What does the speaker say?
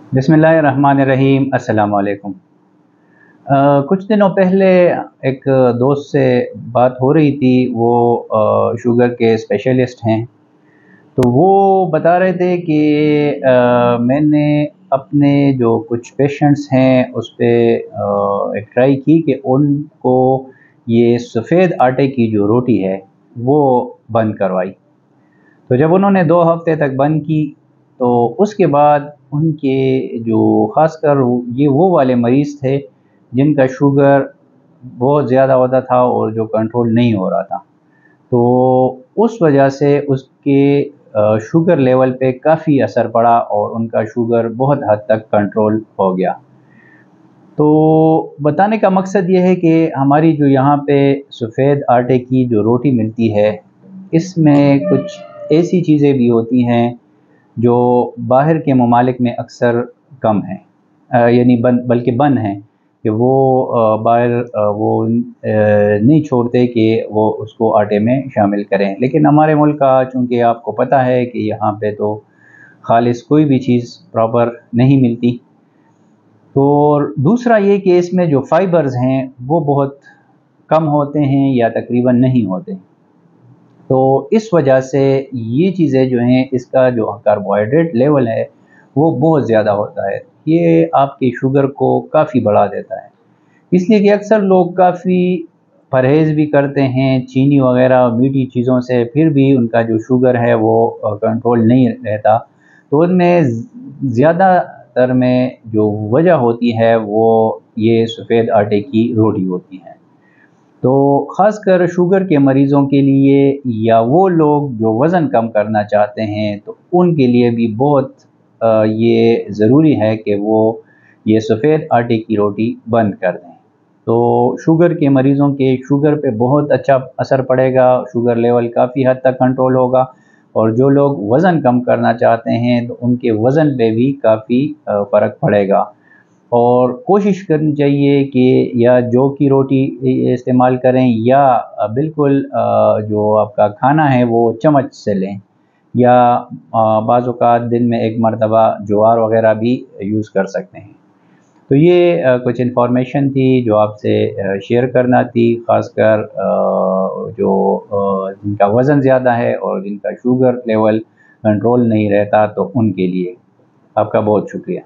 बिस्मिल्लाहिर्रहमानिर्रहीम। अस्सलाम वालेकुम। कुछ दिनों पहले एक दोस्त से बात हो रही थी। वो शुगर के स्पेशलिस्ट हैं। तो वो बता रहे थे कि मैंने अपने जो कुछ पेशेंट्स हैं उस पे एक ट्राई की कि उनको ये सफ़ेद आटे की जो रोटी है वो बंद करवाई। तो जब उन्होंने 2 हफ़्ते तक बंद की तो उसके बाद उनके जो ख़ासकर ये वो वाले मरीज़ थे जिनका शुगर बहुत ज़्यादा होता था और जो कंट्रोल नहीं हो रहा था। तो उस वजह से उसके शुगर लेवल पे काफ़ी असर पड़ा और उनका शुगर बहुत हद तक कंट्रोल हो गया। तो बताने का मकसद ये है कि हमारी जो यहाँ पे सफ़ेद आटे की जो रोटी मिलती है, इसमें कुछ ऐसी चीज़ें भी होती हैं जो बाहर के ममालिक में अक्सर कम हैं, यानी बल्कि बंद हैं कि वो बाहर वो नहीं छोड़ते कि वो उसको आटे में शामिल करें। लेकिन हमारे मुल्क का चूँकि आपको पता है कि यहाँ पे तो खालिस कोई भी चीज़ प्रॉपर नहीं मिलती। और दूसरा ये कि इसमें जो फ़ाइबर्स हैं वो बहुत कम होते हैं या तकरीबन नहीं होते। तो इस वजह से ये चीज़ें जो हैं, इसका जो कार्बोहाइड्रेट लेवल है वो बहुत ज़्यादा होता है। ये आपकी शुगर को काफ़ी बढ़ा देता है। इसलिए कि अक्सर लोग काफ़ी परहेज़ भी करते हैं चीनी वग़ैरह मीठी चीज़ों से, फिर भी उनका जो शुगर है वो कंट्रोल नहीं रहता। तो उनमें ज़्यादातर में जो वजह होती है वो ये सफ़ेद आटे की रोटी होती है। तो ख़ासकर शुगर के मरीज़ों के लिए या वो लोग जो वज़न कम करना चाहते हैं, तो उनके लिए भी बहुत ये ज़रूरी है कि वो ये सफ़ेद आटे की रोटी बंद कर दें। तो शुगर के मरीज़ों के शुगर पे बहुत अच्छा असर पड़ेगा, शुगर लेवल काफ़ी हद तक कंट्रोल होगा। और जो लोग वज़न कम करना चाहते हैं तो उनके वज़न पे भी काफ़ी फ़र्क पड़ेगा। और कोशिश करनी चाहिए कि या जौ की रोटी इस्तेमाल करें या बिल्कुल जो आपका खाना है वो चम्मच से लें, या बाज़ औक़ात दिन में 1 मरतबा ज्वार वग़ैरह भी यूज़ कर सकते हैं। तो ये कुछ इन्फॉर्मेशन थी जो आपसे शेयर करना थी, ख़ासकर जो जिनका वज़न ज़्यादा है और जिनका शुगर लेवल कंट्रोल नहीं रहता, तो उनके लिए। आपका बहुत शुक्रिया।